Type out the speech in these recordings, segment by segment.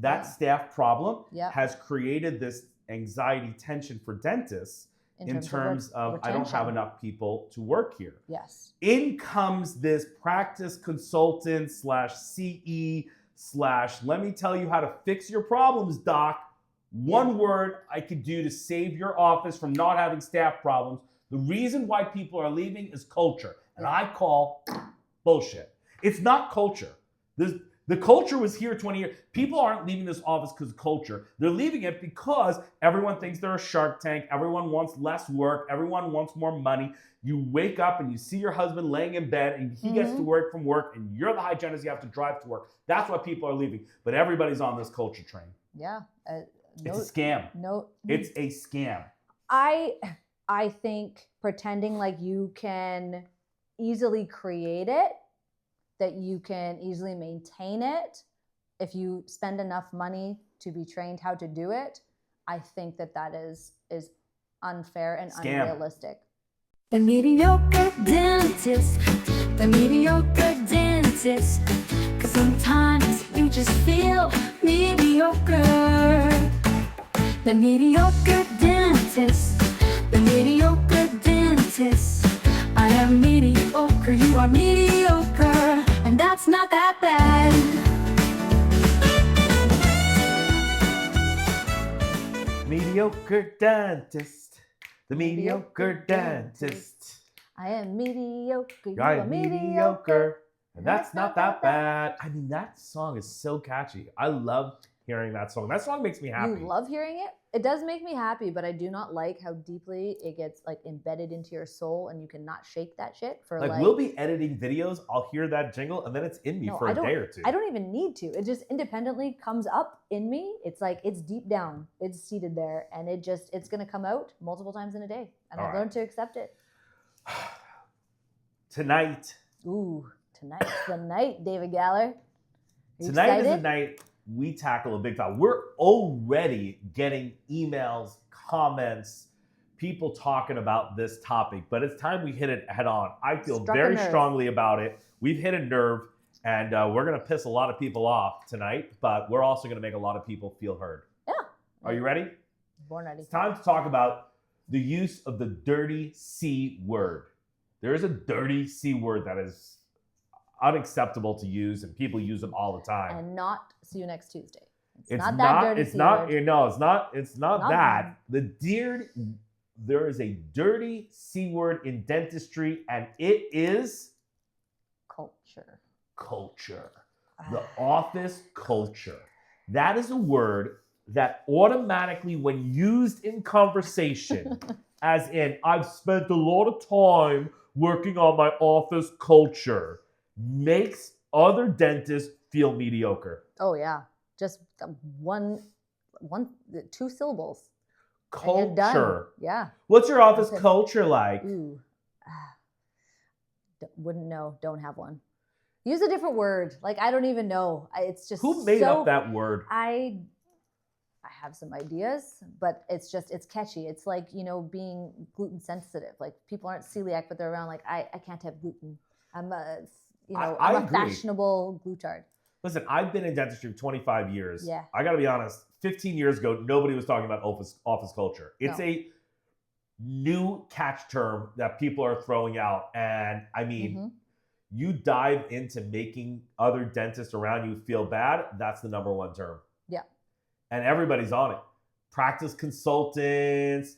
That staff problem Yeah. has created this anxiety tension for dentists in terms of I don't have enough people to work here. Yes. In comes this practice consultant / CE / let me tell you how to fix your problems, doc. One word I could do to save your office from not having staff problems. The reason why people are leaving is culture. And I call bullshit. It's not culture. The culture was here 20 years. People aren't leaving this office because of culture. They're leaving it because everyone thinks they're a Shark Tank. Everyone wants less work. Everyone wants more money. You wake up and you see your husband laying in bed and he gets to work from work and you're the hygienist, you have to drive to work. That's why people are leaving. But everybody's on this culture train. Yeah. It's a scam. It's a scam. I think pretending like you can easily create it, that you can easily maintain it, if you spend enough money to be trained how to do it, I think that is unfair and unrealistic. The mediocre dentist, the mediocre dentist, 'cause sometimes you just feel mediocre. The mediocre dentist, the mediocre dentist. I am mediocre, you are mediocre, and that's not that bad. Mediocre dentist, the mediocre dentist. I am mediocre, you I'm are mediocre, and that's not that bad. I mean, that song is so catchy. I love hearing that song. That song makes me happy. You love hearing it? It does make me happy, but I do not like how deeply it gets like embedded into your soul and you cannot shake that shit for like we'll be editing videos, I'll hear that jingle, and then it's in me for a day or two. I don't even need to. It just independently comes up in me. It's like, it's deep down. It's seated there, and it's going to come out multiple times in a day. And I've learned to accept it. Tonight. Ooh, tonight's the night, David Galler. Tonight is the night we tackle a big topic. We're already getting emails, comments, people talking about this topic, but it's time we hit it head on. I feel very strongly about it. We've hit a nerve, and we're going to piss a lot of people off tonight, but we're also going to make a lot of people feel heard. Yeah. Are you ready? Born ready. It's time to talk about the use of the dirty C word. There is a dirty C word that is unacceptable to use, and people use them all the time. And not see you next Tuesday. It's not that dirty C word. No, it's not that. There is a dirty C word in dentistry, and it is culture. Culture. The office culture. That is a word that automatically, when used in conversation, as in, I've spent a lot of time working on my office culture, makes other dentists feel mediocre. Oh yeah, just two syllables. Culture. Yeah. What's your office culture like? Ooh. Wouldn't know. Don't have one. Use a different word. Like, I don't even know. It's just who made up that word? I have some ideas, but it's catchy. It's like, being gluten sensitive. Like, people aren't celiac, but they're around like, I can't have gluten. I'm a fashionable glutard. Listen, I've been in dentistry for 25 years. Yeah. I got to be honest, 15 years ago, nobody was talking about office culture. It's a new catch term that people are throwing out. And I mean, you dive into making other dentists around you feel bad, that's the number one term. Yeah. And everybody's on it. Practice consultants,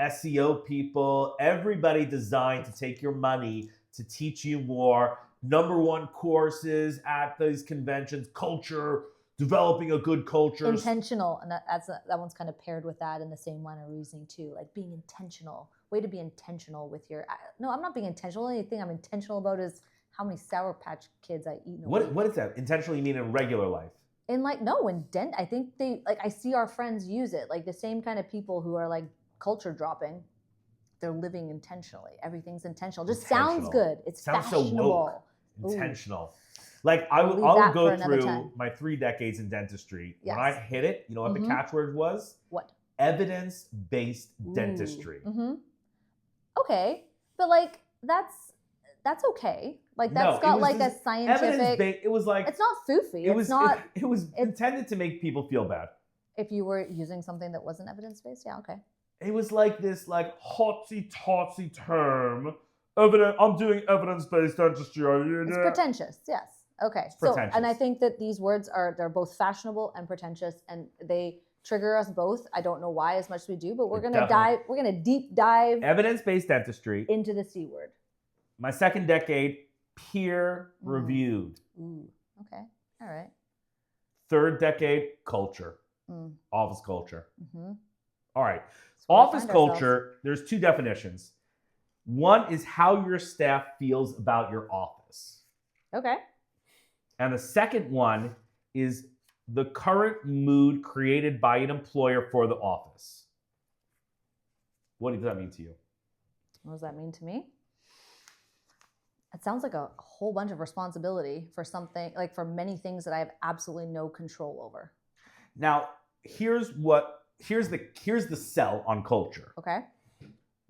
SEO people, everybody designed to take your money to teach you more. Number one courses at these conventions, culture, developing a good culture. Intentional, and that one's kind of paired with that in the same line of reasoning too, like being intentional. Way to be intentional with your. No, I'm not being intentional. The only thing I'm intentional about is how many Sour Patch Kids I eat in a week. What is that? Intentionally mean in regular life? I think I see our friends use it, like the same kind of people who are like culture dropping. They're living intentionally. Everything's intentional. Just sounds good. It's sounds fashionable. So woke. Intentional. Like I'll go through my 3 decades in dentistry. Yes. When I hit it, you know what the catchword was? What? Evidence-based dentistry. Mm-hmm. Okay, but like that's that's okay. Like No, that's it got was like a just scientific. It was like It's not foofy. it was It's not. it was intended to make people feel bad. If you were using something that wasn't evidence based, yeah, okay. It was like this like hotsy-totsy term. I'm doing evidence-based dentistry. It's pretentious, yes. Okay. So, and I think that these words they're both fashionable and pretentious, and they trigger us both. I don't know why as much as we do, but we're gonna deep dive evidence-based dentistry into the C word. My second decade, peer reviewed. Ooh, okay. All right. Third decade, culture. Office culture. All right. Office culture, there's two definitions. One is how your staff feels about your office. Okay. And the second one is the current mood created by an employer for the office. What does that mean to you? What does that mean to me? It sounds like a whole bunch of responsibility for something, like for many things that I have absolutely no control over. Now, here's the sell on culture. Okay.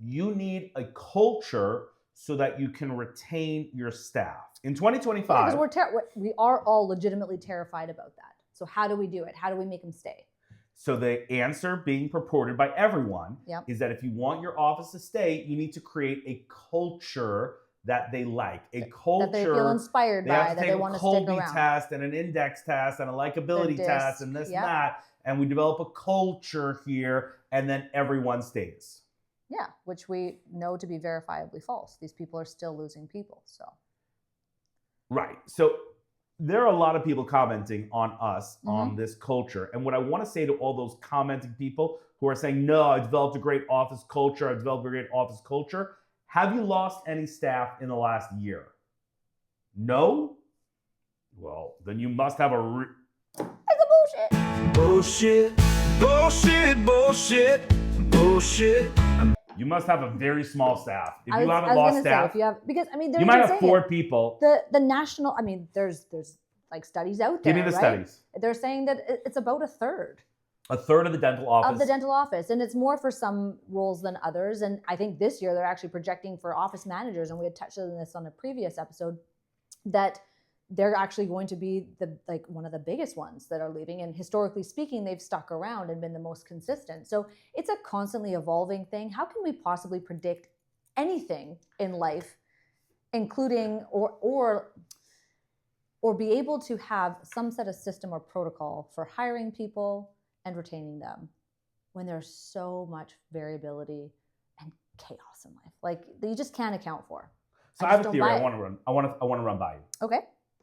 You need a culture so that you can retain your staff. In 2025, because we are all legitimately terrified about that. So how do we do it? How do we make them stay? So the answer being purported by everyone is that if you want your office to stay, you need to create a culture that they like, a culture that they feel inspired by, that they want to stick around. Colby test and an index test and a likability test and this and that, and we develop a culture here, and then everyone stays. Yeah, which we know to be verifiably false. These people are still losing people. So. Right. So there are a lot of people commenting on us on this culture, and what I want to say to all those commenting people who are saying, "No, I developed a great office culture. I developed a great office culture." Have you lost any staff in the last year? No? Well, then you must have a It's a bullshit. Bullshit. You must have a very small staff. If you haven't lost staff, because I mean, you might have 4 people. The national, I mean, there's like studies out there. Give me the studies. They're saying that it's about a third. A third of the dental office. Of the dental office. And it's more for some roles than others. And I think this year they're actually projecting for office managers, and we had touched on this on a previous episode, that they're actually going to be one of the biggest ones that are leaving. And historically speaking, they've stuck around and been the most consistent. So it's a constantly evolving thing. How can we possibly predict anything in life, including or be able to have some set of system or protocol for hiring people and retaining them when there's so much variability and chaos in life, like that you just can't account for? So I have a theory I want to run by you.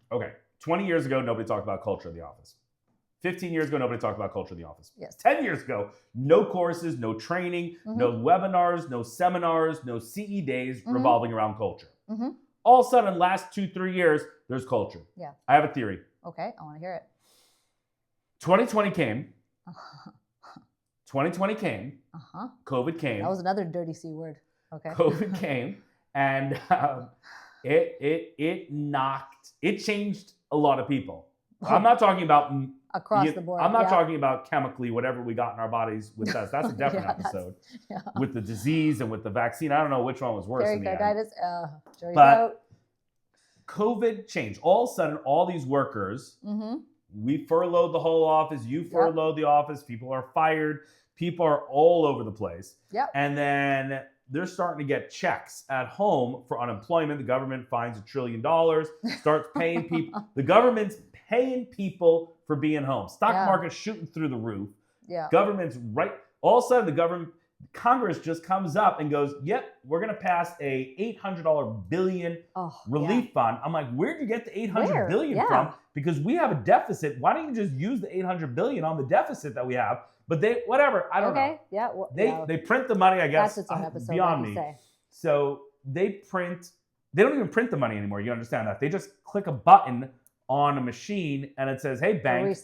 Okay. 20 years ago, nobody talked about culture in the office. 15 years ago, nobody talked about culture in the office. Yes. 10 years ago, no courses, no training, no webinars, no seminars, no CE days revolving around culture. All of a sudden, last 2-3 years, there's culture. Yeah. I have a theory. Okay, I want to hear it. 2020 came. 2020 came. COVID came. That was another dirty C word. Okay. COVID came, and it changed a lot of people. I'm not talking about across the board. I'm not talking about chemically whatever we got in our bodies with us. That's a different episode. With the disease and with the vaccine. I don't know which one was worse in the end. But COVID changed. All of a sudden, all these workers, we furloughed the whole office. You furloughed the office. People are fired. People are all over the place. And then they're starting to get checks at home for unemployment. The government finds $1 trillion, starts paying people. The government's paying people for being home. Stock market's shooting through the roof. Government's right. All of a sudden, Congress just comes up and goes, yep, we're going to pass a $800 billion relief fund. I'm like, where'd you get the $800 billion from? Because we have a deficit. Why don't you just use the $800 billion on the deficit that we have? But whatever, I don't know. Yeah. They print the money, I guess. That's its own episode, beyond like you me. say. So they don't even print the money anymore. You understand that? They just click a button on a machine and it says, hey, bank,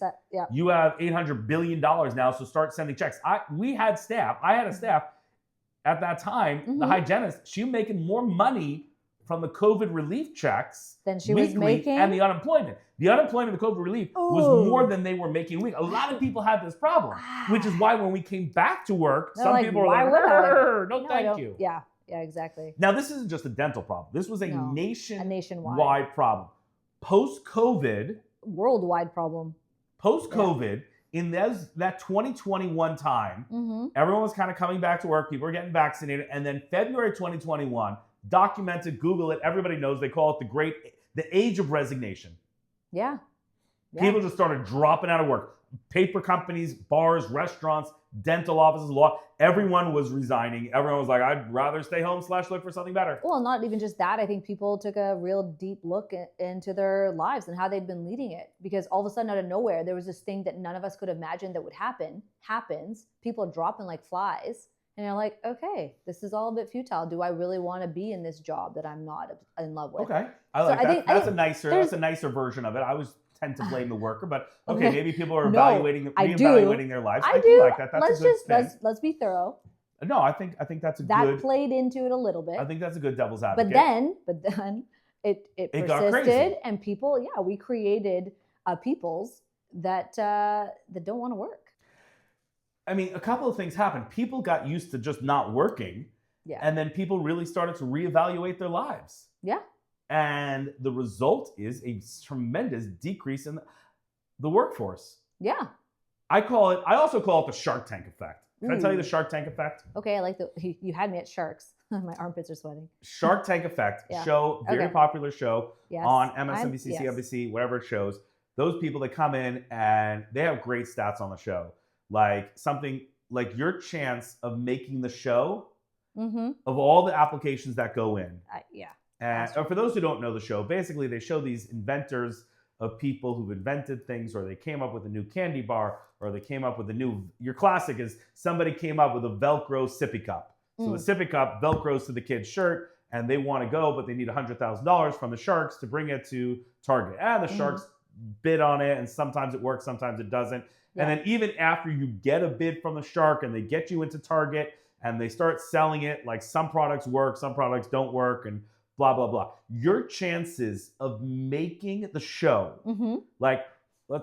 you have $800 billion now, so start sending checks. I had a staff at that time, the hygienist, she was making more money from the COVID relief checks than she was making, and the unemployment. The unemployment, the COVID relief was more than they were making a week. A lot of people had this problem, which is why when we came back to work, some people were like, no, thank you. Yeah. Yeah, exactly. Now, this isn't just a dental problem. This was a No, a nationwide nationwide problem. Post-COVID, worldwide problem. in that 2021 time, Mm-hmm. everyone was kind of coming back to work. People were getting vaccinated. And then February 2021, documented, Google it, everybody knows, they call it the age of resignation. Yeah. Yeah. People just started dropping out of work. Paper companies, bars, restaurants, dental offices, law, everyone was resigning. Everyone was like, I'd rather stay home / look for something better. Well, not even just that. I think people took a real deep look into their lives and how they'd been leading it. Because all of a sudden, out of nowhere, there was this thing that none of us could imagine that would happens. People are dropping like flies. And you're like, okay, this is all a bit futile. Do I really want to be in this job that I'm not in love with? Okay. I like that. I think That's a nicer version of it. I always tend to blame the worker, but okay, maybe people are No, reevaluating their lives. I do do like that. That's a good spin. let's be thorough. No, I think that's a That good. played into it a little bit. I think that's a good devil's advocate. But then it got crazy. persisted, and people, we created peoples that don't want to work. I mean, a couple of things happened. People got used to just not working, Yeah. and then people really started to reevaluate their lives. Yeah. And the result is a tremendous decrease in the workforce. Yeah. I also call it the Shark Tank effect. Can I tell you Ooh. the Shark Tank effect? Okay, I like you had me at sharks. My armpits are sweating. Shark Tank effect Yeah. show, very Okay. popular show Yes. on MSNBC, yes. CNBC, whatever it shows. Those people that come in and they have great stats on the show. Like something like your chance of making the show Mm-hmm. of all the applications that go in. Yeah. And for those who don't know the show, basically they show these inventors of people who've invented things, or they came up with a new candy bar, or they came up with your classic is somebody came up with a Velcro sippy cup. So the sippy cup Velcros to the kid's shirt, and they want to go, but they need $100,000 from the Sharks to bring it to Target. And the Sharks bid on it, and sometimes it works, sometimes it doesn't. Yeah. And then even after you get a bid from the Shark and they get you into Target and they start selling it, like some products work, some products don't work, and blah, blah, blah. Your chances of making the show, Mm-hmm. like,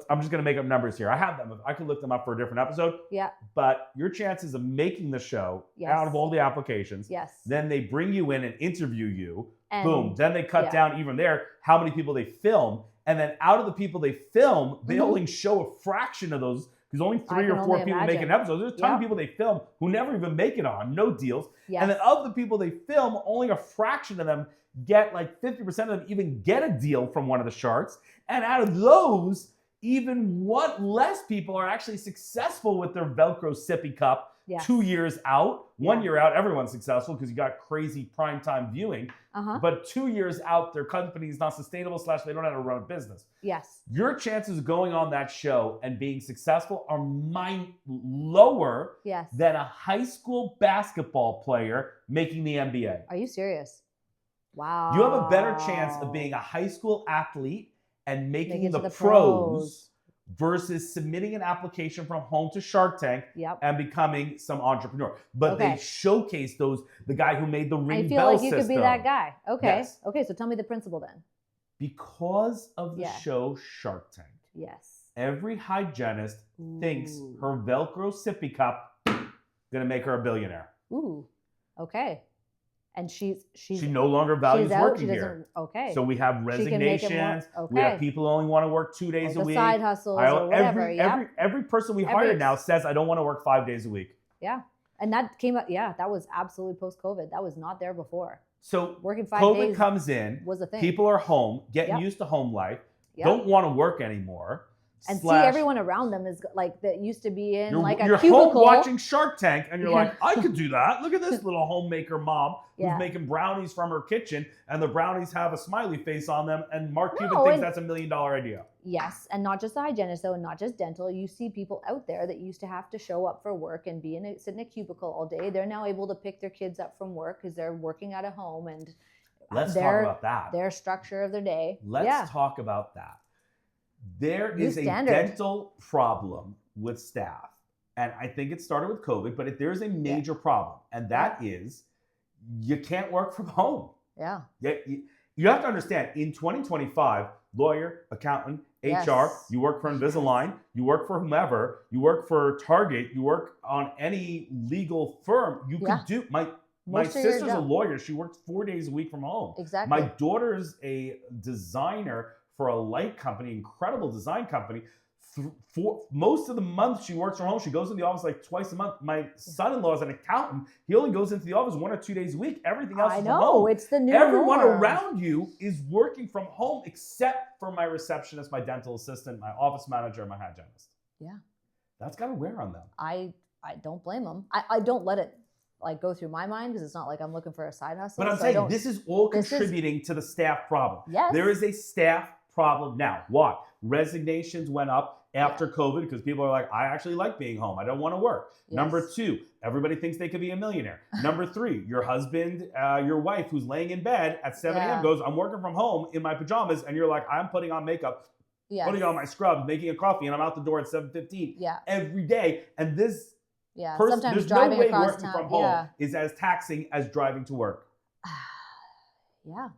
I'm just going to make up numbers here. I have them. I could look them up for a different episode. Yeah. But your chances of making the show Yes. out of all the applications, Yes. then they bring you in and interview you. And Boom. Then they cut yeah. down even there how many people they film. And then out of the people they film, they Mhm. only show a fraction of those because only 3 can or 4 only people make an imagine. episode. There's a ton of Yeah. people they film who never even make it on, no deals. Yes. And then of the people they film, only a fraction of them get, like 50% of them even get a deal from one of the Sharks. And out of those, even less people are actually successful with their Velcro sippy cup. Yes. 2 years out, 1 Yeah. year out, everyone's successful because you got crazy primetime viewing. Uh-huh. But 2 years out, their company is not sustainable / they don't know how to run a business. Yes. Your chances of going on that show and being successful are lower Yes. than a high school basketball player making the NBA. Are you serious? Wow. You have a better chance of being a high school athlete and making Make it the to the pros versus submitting an application from home to Shark Tank Yep. and becoming some entrepreneur. But Okay. they showcase the guy who made the ring I feel bell like you system. could be that guy. Okay. Yes. Okay, so tell me the principle then. Because of the Yeah. show Shark Tank, Yes. every hygienist thinks Ooh. her Velcro sippy cup gonna make her a billionaire. Ooh. Okay. And she's She no longer values she's out. working She here. doesn't. Okay. So we have She can make it more- resignations. We have okay. people who only want to work 2 days Or a the week. side hustles or whatever. Every person we Every- hire now says, I don't want to work 5 days a week. Yeah. And that came up. Yeah, that was absolutely post-COVID. That was not there before. So Working 5 COVID days comes in, was a thing. people are home, getting Yep. used to home life, Yep. don't want to work anymore. and see slash everyone around them is like that used to be in like a you're cubicle. home watching Shark Tank and you're Yeah. like, I could do that. Look at this little homemaker mom who's Yeah. making brownies from her kitchen and the brownies have a smiley face on them and Mark Cuban No, thinks and- that's $1 million idea. Yes, and not just the hygienist though, and not just dental. You see people out there that used to have to show up for work and sit in a cubicle all day. They're now able to pick their kids up from work because they're working at a home and Let's talk their about that. their structure of their day. Let's yeah. talk about that. There New is a standard. dental problem with staff. And I think it started with COVID, but there's a major problem. And that is you can't work from home. Yeah. You have to understand, in 2025, lawyer, accountant, Yes. HR, you work for Invisalign, you work for whomever, you work for Target, you work on any legal firm, you Yeah. could do, My Most of your sister's a job. lawyer. She works 4 days a week from home. Exactly. My daughter's a designer for a light company, incredible design company. For most of the month she works from home. She goes in the office like twice a month. My son-in-law is an accountant. He only goes into the office 1 or 2 days a week. Everything else I is know, from home. it's the new Everyone norm. around you is working from home except for my receptionist, my dental assistant, my office manager, and my hygienist. Yeah. That's got to wear on them. I don't blame them. I don't let it like go through my mind because it's not like I'm looking for a side hustle. But I'm so I saying don't- this is all this is- contributing to the staff problem. Yes. There is a staff problem now. Why? Resignations went up after COVID because people are like, I actually like being home. I don't want to work. Yes. Number 2, everybody thinks they could be a millionaire. Number 3, your husband, your wife who's laying in bed at 7 a.m. goes, I'm working from home in my pajamas. And you're like, I'm putting on makeup, Yes. putting on my scrubs, making a coffee, and I'm out the door at 7:15 Yeah. every day. And this Yeah. person, Sometimes there's driving no way across working town. from home Yeah. is as taxing as driving to work. Yeah.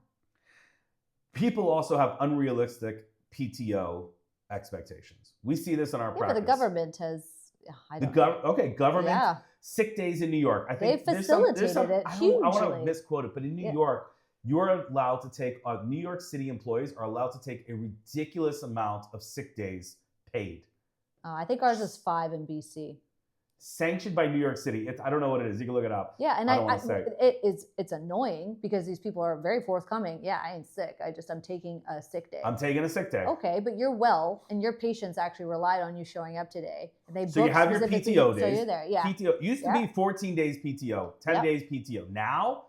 People also have unrealistic PTO expectations. We see this in our Yeah, practice. but the government has. I The don't. government Yeah. sick days in New York. I think They there's some- facilitated it I want to hugely. misquote it, but in New Yeah. York, you're allowed to take New York City employees are allowed to take a ridiculous amount of sick days paid, I think ours is 5 in BC. sanctioned by New York City. I don't know what it is. You can look it up. Yeah, and I don't wanna say. it's annoying because these people are very forthcoming. Yeah, I ain't sick. I'm taking a sick day. I'm taking a sick day. Okay, but you're well, and your patients actually relied on you showing up today. And they So you booked have your specifically, PTO so days. you're there. Yeah, PTO used to Yeah. be 14 days PTO, 10 Yep. days PTO. Now,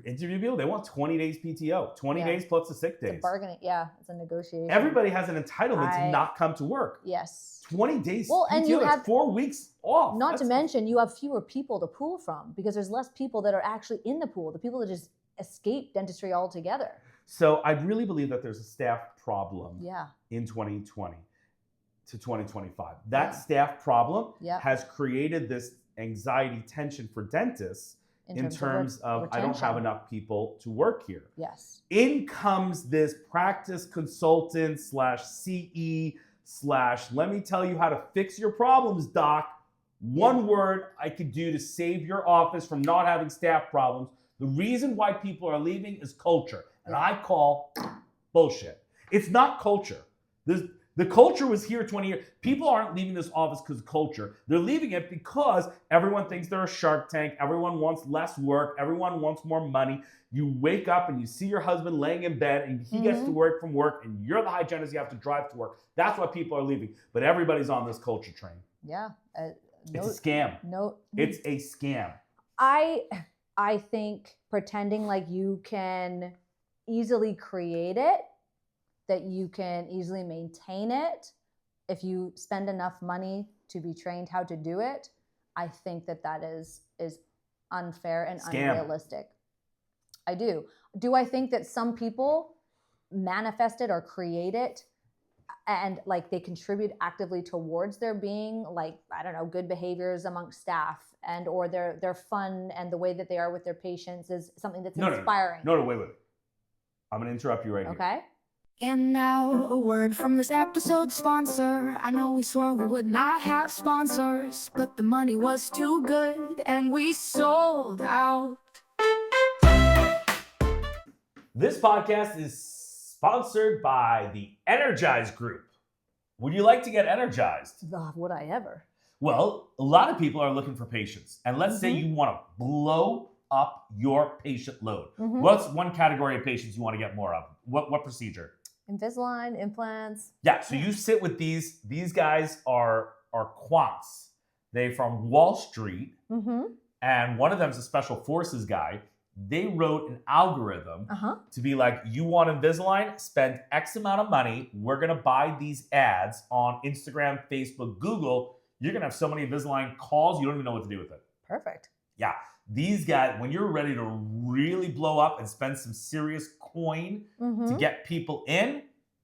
interview people, they want 20 days PTO, 20 Yeah. days plus the sick it's a days. bargaining. Yeah, it's a negotiation. Everybody has an entitlement to I- not come to work. Yes. 20 days Well, and PTO, you that's have- 4 weeks off. Not to That's- mention, you have fewer people to pool from because there's less people that are actually in the pool. The people that just escape dentistry altogether. So I really believe that there's a staff problem Yeah. in 2020 to 2025. That Yeah. staff problem Yeah. has created this anxiety tension for dentists in terms of I don't have retention. enough people to work here. Yes. In comes this practice consultant / CE / let me tell you how to fix your problems, doc. One word I could do to save your office from not having staff problems. The reason why people are leaving is culture. And I call bullshit. It's not culture. The culture was here 20 years. People aren't leaving this office because of culture. They're leaving it because everyone thinks they're a Shark Tank. Everyone wants less work. Everyone wants more money. You wake up and you see your husband laying in bed and he gets to work from work and you're the hygienist, you have to drive to work. That's why people are leaving. But everybody's on this culture train. Yeah. It's a scam. No. It's a scam. I think pretending like you can easily create it, that you can easily maintain it, if you spend enough money to be trained how to do it, I think that is unfair and Scam. unrealistic. I do. Do I think that some people manifest it or create it and like they contribute actively towards there being like, I don't know, good behaviors amongst staff and or their fun and the way that they are with their patients is something that's inspiring? No, wait. I'm going to interrupt you right here. Okay. And now a word from this episode's sponsor. I know we swore we would not have sponsors, but the money was too good and we sold out. This podcast is sponsored by the Energize Group. Would you like to get energized? Would I ever? Well, a lot of people are looking for patients. And let's say you want to blow up your patient load. What's one category of patients you want to get more of? What procedure? Invisalign, implants. Yeah, so you sit with these guys are quants. They're from Wall Street, and one of them is a special forces guy. They wrote an algorithm to be like, you want Invisalign? Spend X amount of money. We're going to buy these ads on Instagram, Facebook, Google. You're going to have so many Invisalign calls, you don't even know what to do with it. Perfect. Yeah. These guys, when you're ready to really blow up and spend some serious coin to get people in,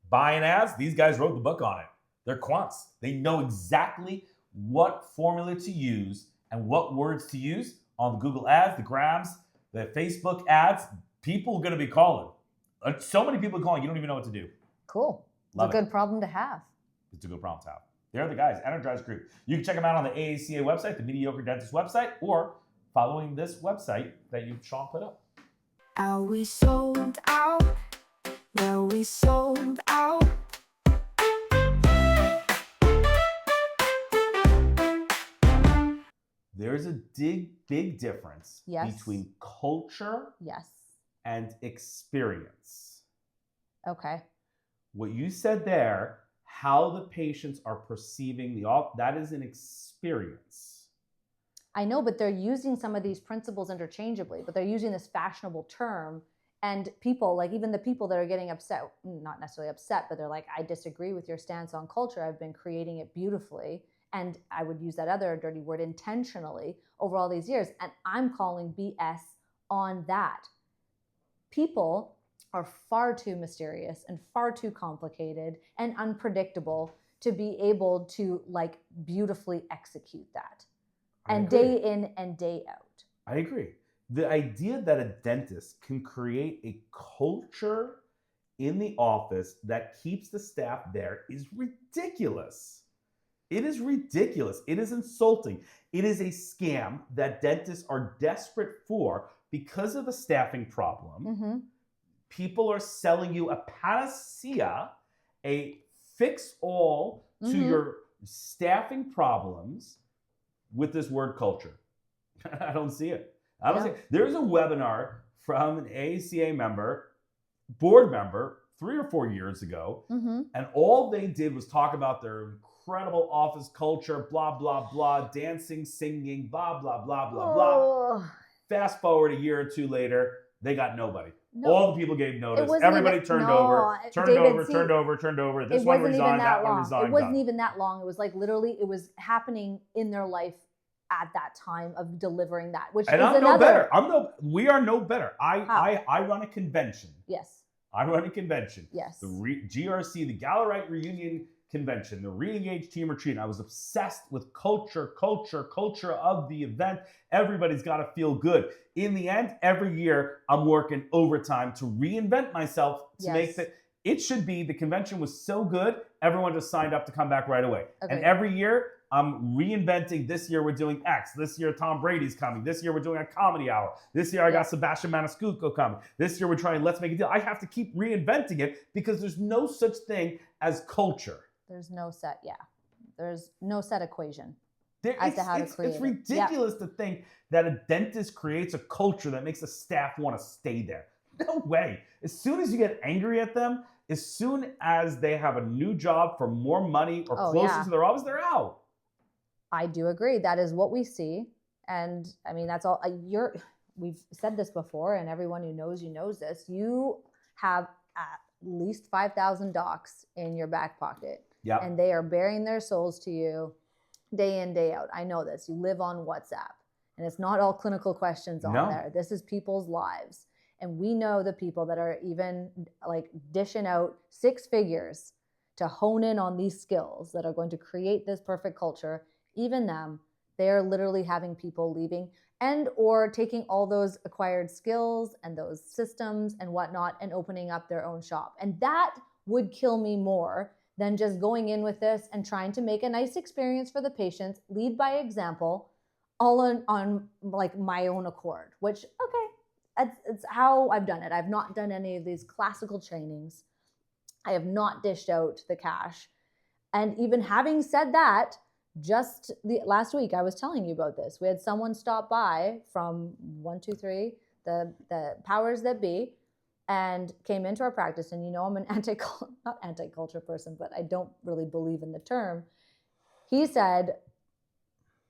buying ads, these guys wrote the book on it. They're quants. They know exactly what formula to use and what words to use on the Google ads, the Grams, the Facebook ads. People are going to be calling. So many people calling, you don't even know what to do. Cool. Love it's a it. good problem to have. It's a good problem to have. They're the guys, Energize Group. You can check them out on the AACA website, the Mediocre Dentist website, or following this website that Sean put up. How we sold out, well, we sold out. There's a big difference Yes. between culture Yes. and experience. Okay. What you said there, how the patients are perceiving that is an experience. I know, but they're using some of these principles interchangeably, but they're using this fashionable term. And people, like even the people that are getting upset, not necessarily upset, but they're like, I disagree with your stance on culture. I've been creating it beautifully. And I would use that other dirty word intentionally over all these years. And I'm calling BS on that. People are far too mysterious and far too complicated and unpredictable to be able to like beautifully execute that. And day in and day out. I agree. The idea that a dentist can create a culture in the office that keeps the staff there is ridiculous. It is ridiculous. It is insulting. It is a scam that dentists are desperate for because of the staffing problem. Mm-hmm. People are selling you a panacea, a fix-all to your staffing problems with this word culture. I don't see it. I don't see it. There's a webinar from an AACA member, board member, 3 or 4 years ago, and all they did was talk about their incredible office culture, blah, blah, blah, dancing, singing, blah, blah, blah, blah, blah. Fast forward a year or two later, they got nobody. No. All the people gave notice. Everybody turned over. This one resigned, that one resigned. It wasn't even that long. It was like literally, it was happening in their life at that time of delivering that, which and is I'm another. no better. We are no better. I run a convention. Yes. I run a convention. Yes. The GRC, the Gallerite Reunion Convention, the Re-Engage Team Retreat. And I was obsessed with culture of the event. Everybody's got to feel good. In the end, every year, I'm working overtime to reinvent myself to make that. It should be, the convention was so good, everyone just signed up to come back right away. Okay. And every year, I'm reinventing. This year, we're doing X. This year, Tom Brady's coming. This year, we're doing a comedy hour. This year, I got Sebastian Maniscalco coming. This year, we're trying Let's Make a Deal. I have to keep reinventing it because there's no such thing as culture. There's no set, There's no set equation to create it. It's ridiculous to think that a dentist creates a culture that makes the staff want to stay there. No way. As soon as you get angry at them, as soon as they have a new job for more money or closer to their office, they're out. I do agree. That is what we see. And I mean, that's all. We've said this before, and everyone who knows you knows this. You have at least 5,000 docs in your back pocket. Yep. And they are bearing their souls to you day in, day out. I know this. You live on WhatsApp. And it's not all clinical questions on there. This is people's lives. And we know the people that are even like dishing out 6 figures to hone in on these skills that are going to create this perfect culture. Even them, they are literally having people leaving and or taking all those acquired skills and those systems and whatnot and opening up their own shop. And that would kill me more than just going in with this and trying to make a nice experience for the patients, lead by example, all on like my own accord, which, okay, it's how I've done it. I've not done any of these classical trainings. I have not dished out the cash. And even having said that, just last week, I was telling you about this. We had someone stop by from 123, the powers that be, and came into our practice. And I'm an not anti-culture person, but I don't really believe in the term. He said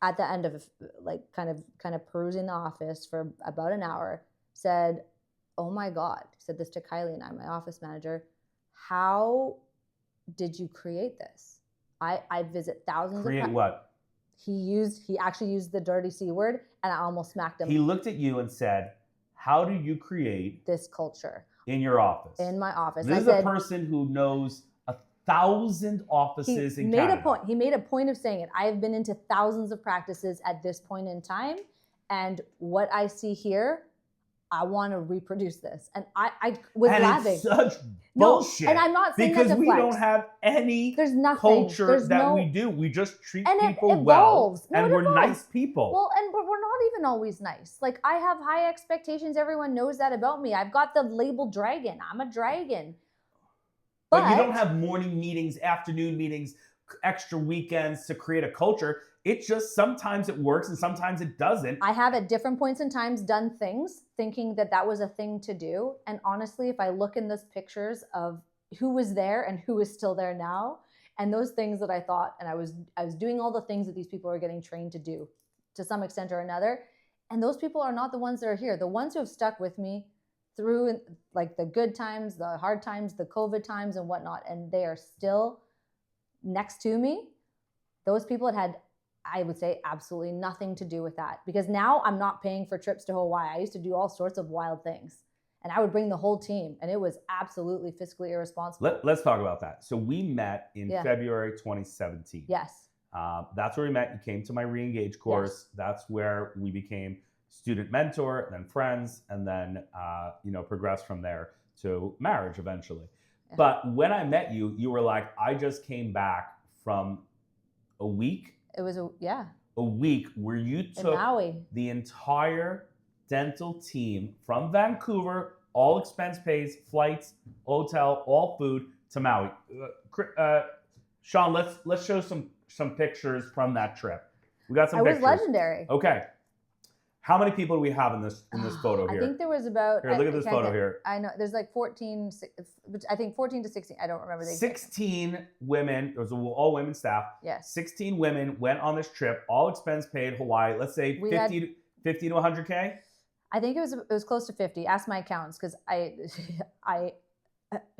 at the end of like kind of perusing the office for about an hour, said, "Oh my God," he said this to Kylie and I, my office manager, "How did you create this? I visit thousands Create of what? He actually used the dirty C word, and I almost smacked him. He looked at you and said, "How do you create this culture in your office?" In my office. This is a person who knows 1,000 offices in Canada. He made a point of saying it. I have been into thousands of practices at this point in time, and what I see here, I want to reproduce this. And I was And laughing. it's such No, bullshit. and I'm not saying that because to we flex. don't have any There's nothing. culture There's that no, we do. We just treat and it people evolves. well, No, and it we're evolves. nice people. Well, and we're not even always nice. Like, I have high expectations. Everyone knows that about me. I've got the label dragon. I'm a dragon. But you don't have morning meetings, afternoon meetings, extra weekends to create a culture. It's just sometimes it works and sometimes it doesn't. I have at different points in times done things thinking that that was a thing to do. And honestly, if I look in those pictures of who was there and who is still there now, and those things that I thought, and I was doing all the things that these people are getting trained to do to some extent or another. And those people are not the ones that are here. The ones who have stuck with me through like the good times, the hard times, the COVID times and whatnot, and they are still next to me. Those people had, I would say, absolutely nothing to do with that, because now I'm not paying for trips to Hawaii. I used to do all sorts of wild things, and I would bring the whole team, and it was absolutely fiscally irresponsible. Let's talk about that. So we met in February 2017. Yes. That's where we met. You came to my re-engage course. Yes. That's where we became student mentor, then friends, and then progressed from there to marriage eventually. Yeah. But when I met you, you were like, I just came back from a week. It was a week where you took the entire dental team from Vancouver, all expense pays, flights, hotel, all food, to Maui. Sean, let's show some pictures from that trip. We got some pictures. I was legendary. Okay. How many people do we have in this photo here? I think there was about. Here, look at this photo here. I know there's like 14. I think 14 to 16. I don't remember the exact. 16 women. It was all women staff. Yes. 16 women went on this trip, all expense paid, Hawaii. Let's say 50 to 100K. I think it was close to 50. Ask my accountants, because I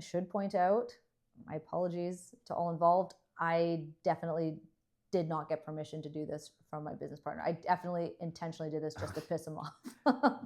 should point out, my apologies to all involved. I definitely did not get permission to do this from my business partner. I definitely intentionally did this just to piss him off.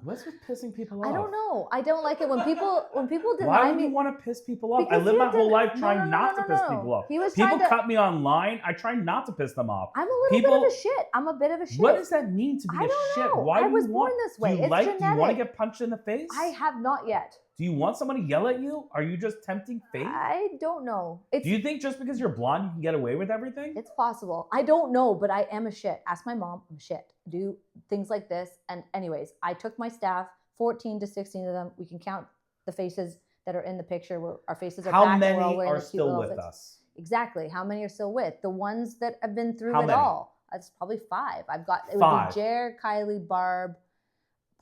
What's with pissing people off? I don't know. I don't like it when people deny me. Why would you want to piss people off? I live my whole life trying not to piss people off. People cut me online. I try not to piss them off. I'm a little bit of a shit. I'm a bit of a shit. What does that mean to be a shit? Know. Why I was born this way. It's genetic. Do you want to get punched in the face? I have not yet. Do you want somebody to yell at you? Are you just tempting fate? I don't know. Do you think just because you're blonde, you can get away with everything? It's possible. I don't know, but I am a shit. Ask my mom. I'm a shit. Do things like this. And anyways, I took my staff, 14 to 16 of them. We can count the faces that are in the picture. Where our faces are How back. many we're all wearing are still with us? Exactly. How many are still with? The ones that have been through How it many? all. That's probably 5. I've got, it Five. would be Jer, Kylie, Barb,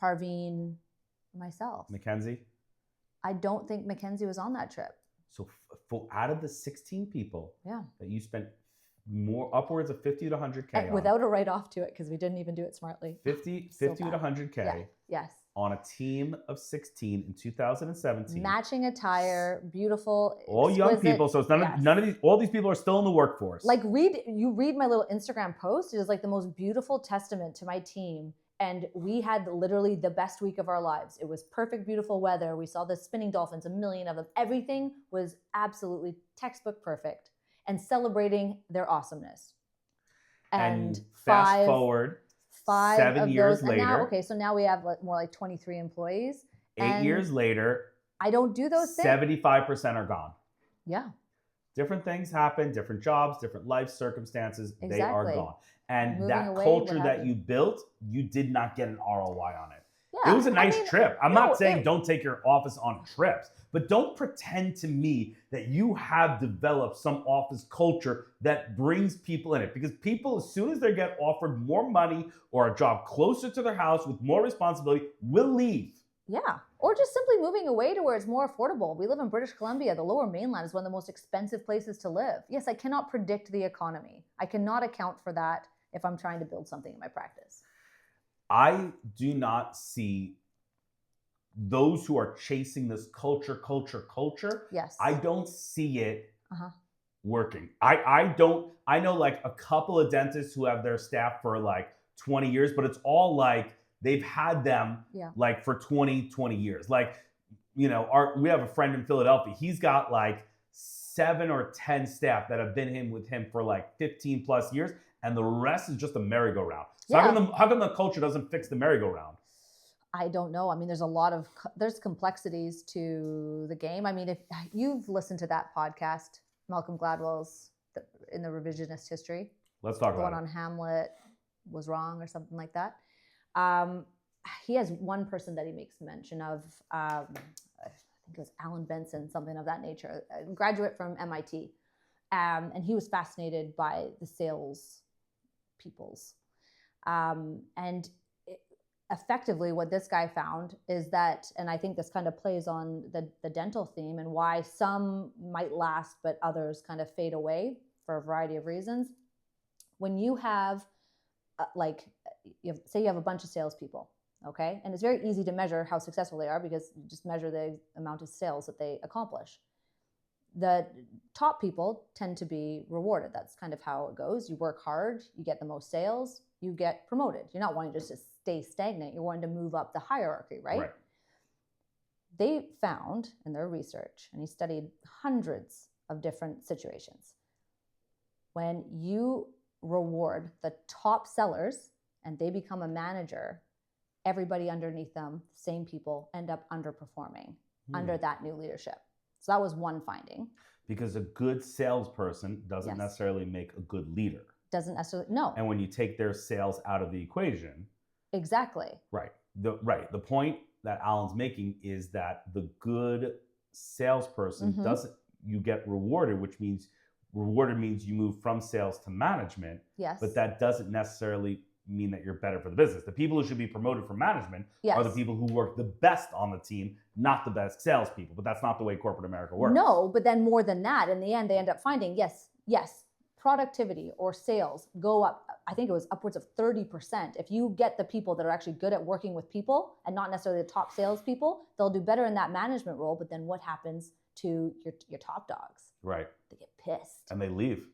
Parveen, myself. Mackenzie? I don't think Mackenzie was on that trip. So out of the 16 people that you spent upwards of 50 to 100K and without a write-off to it, because we didn't even do it smartly. 50 to 100K yes. on a team of 16 in 2017. Matching attire, beautiful, all young people. So it's none of these. All these people are still in the workforce. Like read my little Instagram post. It is like the most beautiful testament to my team. And we had literally the best week of our lives. It was perfect, beautiful weather. We saw the spinning dolphins, a million of them. Everything was absolutely textbook perfect, and celebrating their awesomeness. And fast forward 7 years later. So now we have more like 23 employees. 8 years later, I don't do those things. 75% are gone. Yeah. Different things happen, different jobs, different life circumstances. Exactly. They are gone. And that culture that you built, you did not get an ROI on it. Yeah, it was a nice trip. I'm not saying don't take your office on trips, but don't pretend to me that you have developed some office culture that brings people in it. Because people, as soon as they get offered more money or a job closer to their house with more responsibility, will leave. Yeah. Or just simply moving away to where it's more affordable. We live in British Columbia. The Lower Mainland is one of the most expensive places to live. Yes, I cannot predict the economy. I cannot account for that if I'm trying to build something in my practice. I do not see those who are chasing this culture. Yes. I don't see it working. I know like a couple of dentists who have their staff for like 20 years, but it's all like they've had them like for 20 years. Like, we have a friend in Philadelphia. He's got like 7 or 10 staff that have been with him for like 15 plus years. And the rest is just a merry-go-round. So how come the culture doesn't fix the merry-go-round? I don't know. I mean, there's complexities to the game. I mean, if you've listened to that podcast, Malcolm Gladwell's in the revisionist history, Let's talk the about one it. on Hamlet was wrong or something like that. He has one person that he makes mention of. I think it was Alan Benson, something of that nature, a graduate from MIT, and he was fascinated by the sales peoples, and effectively what this guy found is that, and I think this kind of plays on the dental theme and why some might last but others kind of fade away for a variety of reasons. When you have say you have a bunch of salespeople, okay, and it's very easy to measure how successful they are because you just measure the amount of sales that they accomplish. The top people tend to be rewarded. That's kind of how it goes. You work hard, you get the most sales, you get promoted. You're not wanting just to stay stagnant. You're wanting to move up the hierarchy, right? They found in their research, and he studied hundreds of different situations, when you reward the top sellers and they become a manager, everybody underneath them, same people, end up underperforming under that new leadership. So that was one finding. Because a good salesperson doesn't necessarily make a good leader. Doesn't necessarily, no. And when you take their sales out of the equation. Exactly. Right. The point that Alan's making is that the good salesperson doesn't, you get rewarded, which means rewarded means you move from sales to management. Yes. But that doesn't necessarily mean that you're better for the business. The people who should be promoted from management are the people who work the best on the team, not the best salespeople. But that's not the way corporate America works. No, but then more than that, in the end, they end up finding, yes, productivity or sales go up. I think it was upwards of 30%. If you get the people that are actually good at working with people and not necessarily the top salespeople, they'll do better in that management role. But then what happens to your top dogs? Right. They get pissed. And they leave.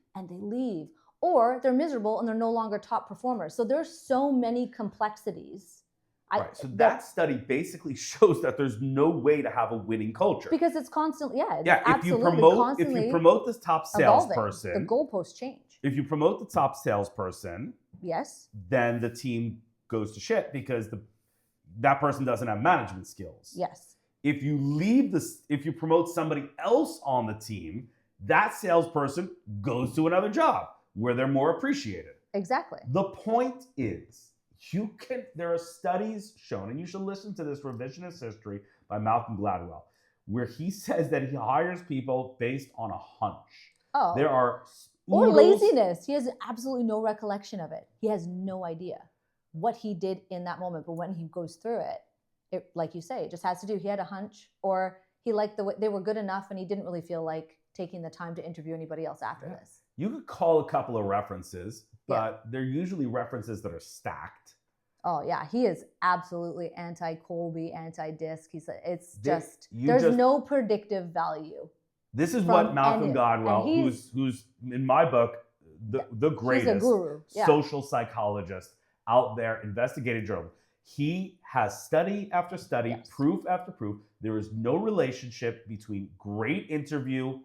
Or they're miserable and they're no longer top performers. So there's so many complexities. Right. So that study basically shows that there's no way to have a winning culture. Because it's constantly, if you promote this top salesperson, the goalposts change. If you promote the top salesperson, then the team goes to shit because that person doesn't have management skills. Yes. If you promote somebody else on the team, that salesperson goes to another job where they're more appreciated. Exactly. The point is, there are studies shown, and you should listen to this revisionist history by Malcolm Gladwell, where he says that he hires people based on a hunch. Oh. There are or laziness. He has absolutely no recollection of it. He has no idea what he did in that moment. But when he goes through it, like you say, it just has to do. He had a hunch, or he liked the way they were good enough, and he didn't really feel like taking the time to interview anybody else after this. You could call a couple of references, but they're usually references that are stacked. Oh yeah, he is absolutely anti-Colby, anti-disc. There's no predictive value. This is what Malcolm Gladwell, who's in my book, the greatest social psychologist out there, investigative journalist. He has study after study, proof after proof. There is no relationship between great interview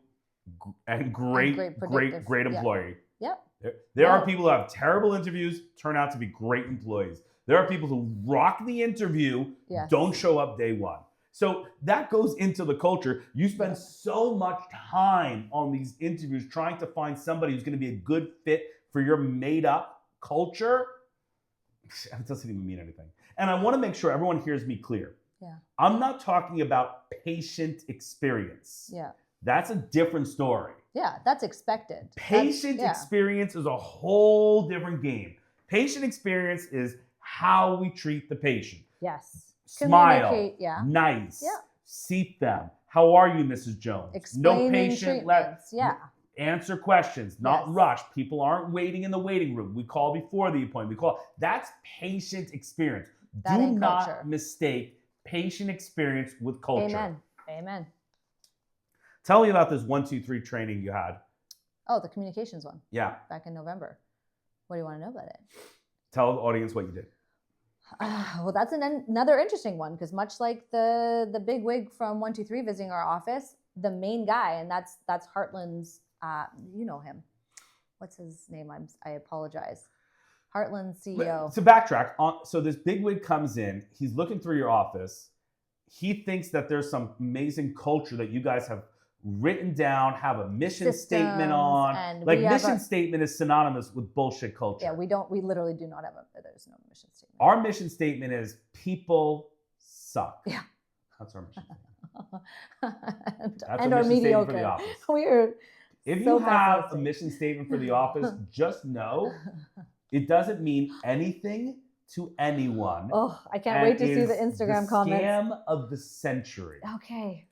and great employee. Yep. There are people who have terrible interviews, turn out to be great employees. There are people who rock the interview, don't show up day one. So that goes into the culture. You spend so much time on these interviews trying to find somebody who's going to be a good fit for your made up culture. It doesn't even mean anything. And I want to make sure everyone hears me clear. Yeah. I'm not talking about patient experience. Yeah. That's a different story. Yeah, that's expected. Patient experience is a whole different game. Patient experience is how we treat the patient. Yes. Smile. Nice. Yeah. Seat them. How are you, Mrs. Jones? Explaining no patient. Answer questions, not rush. People aren't waiting in the waiting room. We call before the appointment. That's patient experience. Do not mistake patient experience with culture. Amen. Tell me about this 1, 2, 3 training you had. Oh, the communications one. Yeah. Back in November. What do you want to know about it? Tell the audience what you did. Well, that's another interesting one, because much like the big wig from 1, 2, 3 visiting our office, the main guy, and that's Heartland's. You know him. What's his name? I apologize. Heartland CEO. To backtrack, so this bigwig comes in, he's looking through your office. He thinks that there's some amazing culture that you guys have written down, have a mission statement on. And like mission statement is synonymous with bullshit culture. Yeah, we literally do not have there's no mission statement. Our mission statement is people suck. Yeah. That's our mission statement. and That's and our our mission statement mediocre. for the office. We're If so you have pessimistic. a mission statement for the office, just know it doesn't mean anything to anyone. Oh, I can't and wait to see the is Instagram the comments. Scam of the century. Okay.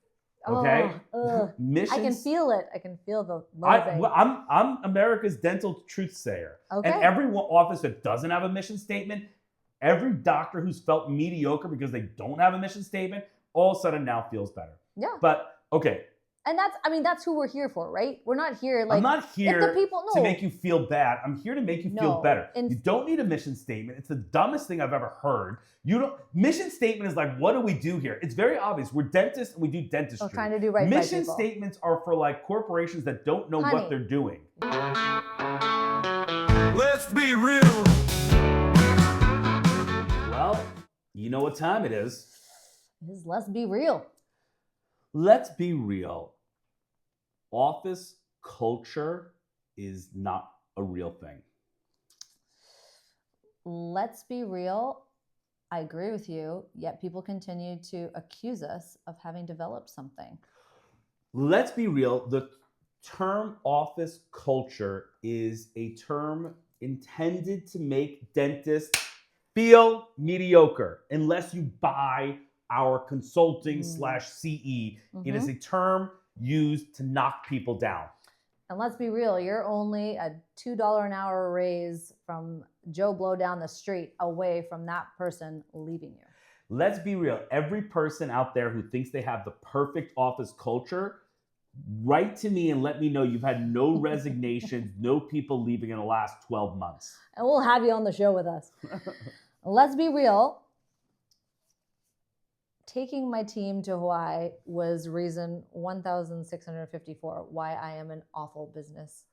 Okay. Oh, Missions. I can feel it. I can feel the loathing. I'm America's dental truth sayer. Okay. And every office that doesn't have a mission statement, every doctor who's felt mediocre because they don't have a mission statement, all of a sudden now feels better. Yeah. But okay. And that's who we're here for, right? We're not here like I'm not here if the people to make you feel bad. I'm here to make you feel No. better. And- You don't need a mission statement. It's the dumbest thing I've ever heard. Mission statement is like, what do we do here? It's very obvious. We're dentists and we do dentistry. We're trying to do right by Mission people. statements are for like corporations that don't know Honey. what they're doing. Let's be real. Well, you know what time it is. Let's be real. Let's be real. Office culture is not a real thing. Let's be real. I agree with you, yet people continue to accuse us of having developed something. Let's be real. The term office culture is a term intended to make dentists feel mediocre unless you buy our consulting /CE. It is a term used to knock people down. And let's be real, you're only a $2 an hour raise from Joe Blow down the street away from that person leaving you. Let's be real. Every person out there who thinks they have the perfect office culture, write to me and let me know you've had no resignations, no people leaving in the last 12 months. And we'll have you on the show with us. Let's be real. Taking my team to Hawaii was reason 1,654 why I am an awful business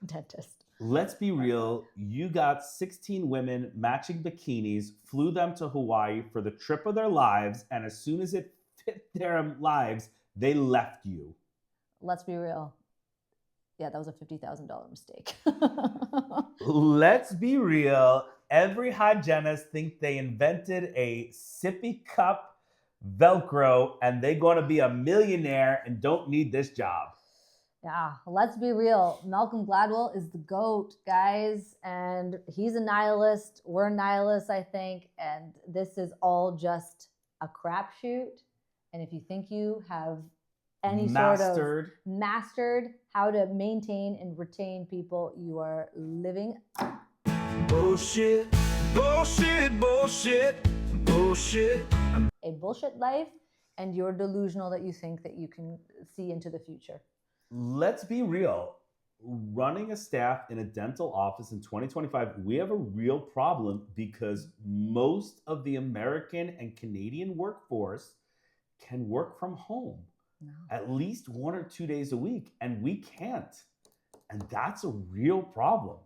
dentist. Let's be real. You got 16 women matching bikinis, flew them to Hawaii for the trip of their lives, and as soon as it fit their lives, they left you. Let's be real. Yeah, that was a $50,000 mistake. Let's be real. Every hygienist think they invented a sippy cup Velcro and they're going to be a millionaire and don't need this job. Yeah, let's be real. Malcolm Gladwell is the GOAT, guys, and he's a nihilist. We're nihilists, I think, and this is all just a crapshoot. And if you think you have any sort of mastered how to maintain and retain people, you are living Bullshit, bullshit, bullshit, bullshit. a bullshit life, and you're delusional that you think that you can see into the future. Let's be real. Running a staff in a dental office in 2025, we have a real problem because most of the American and Canadian workforce can work from home at least 1 or 2 days a week, and we can't. And that's a real problem.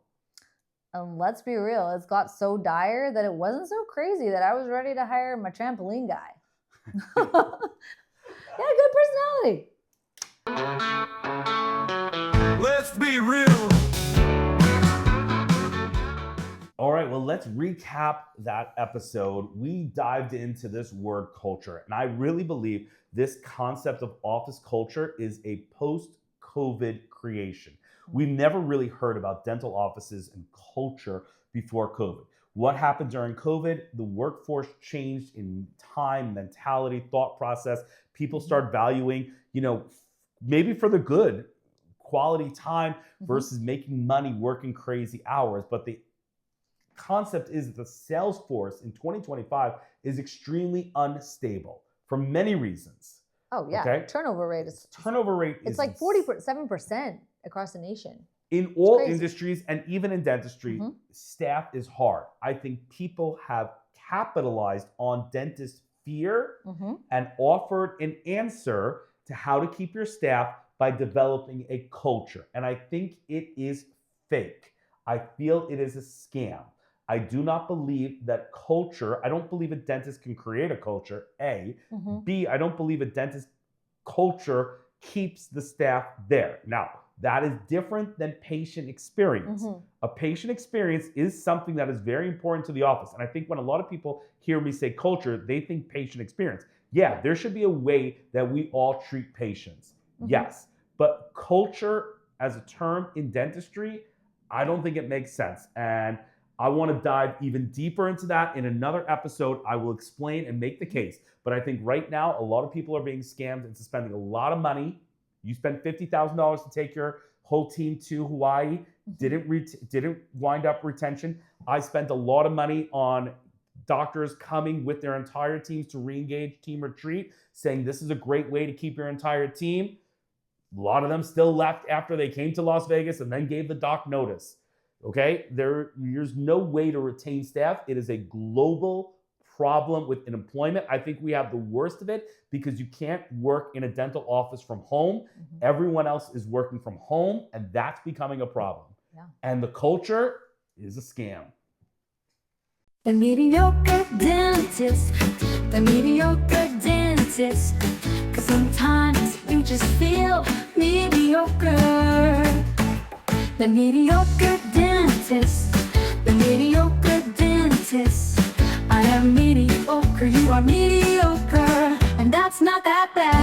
And let's be real, it's got so dire that it wasn't so crazy that I was ready to hire my trampoline guy. He had a good personality. Let's be real. All right, well, let's recap that episode. We dived into this word culture, and I really believe this concept of office culture is a post-COVID creation. We've never really heard about dental offices and culture before COVID. What happened during COVID? The workforce changed in time, mentality, thought process. People start valuing, maybe for the good, quality time versus making money working crazy hours. But the concept is that the sales force in 2025 is extremely unstable for many reasons. Oh yeah, Okay. turnover rate is It's like 47% across the nation. in all crazy. industries, and even in dentistry, staff is hard. I think people have capitalized on dentist fear and offered an answer to how to keep your staff by developing a culture. And I think it is fake. I feel it is a scam. I do not believe that culture, I don't believe a dentist can create a culture, A. Mhm. B, I don't believe a dentist culture keeps the staff there. Now, that is different than patient experience. Mhm. A patient experience is something that is very important to the office. And I think when a lot of people hear me say culture, they think patient experience. Yeah, there should be a way that we all treat patients. Mhm. Yes. But culture as a term in dentistry, I don't think it makes sense. And I want to dive even deeper into that in another episode. I will explain and make the case. But I think right now, a lot of people are being scammed into spending a lot of money. You spent $50,000 to take your whole team to Hawaii, didn't wind up retention. I spent a lot of money on doctors coming with their entire teams to re-engage team retreat, saying this is a great way to keep your entire team. A lot of them still left after they came to Las Vegas and then gave the doc notice. Okay, there's no way to retain staff. It is a global problem with employment. I think we have the worst of it because you can't work in a dental office from home. Everyone else is working from home, and that's becoming a problem. Yeah. And the culture is a scam. The mediocre dentist, the mediocre dentist. 'Cause sometimes you just feel mediocre. The mediocre dentist, the mediocre dentist. I am mediocre, you are mediocre, and that's not that bad.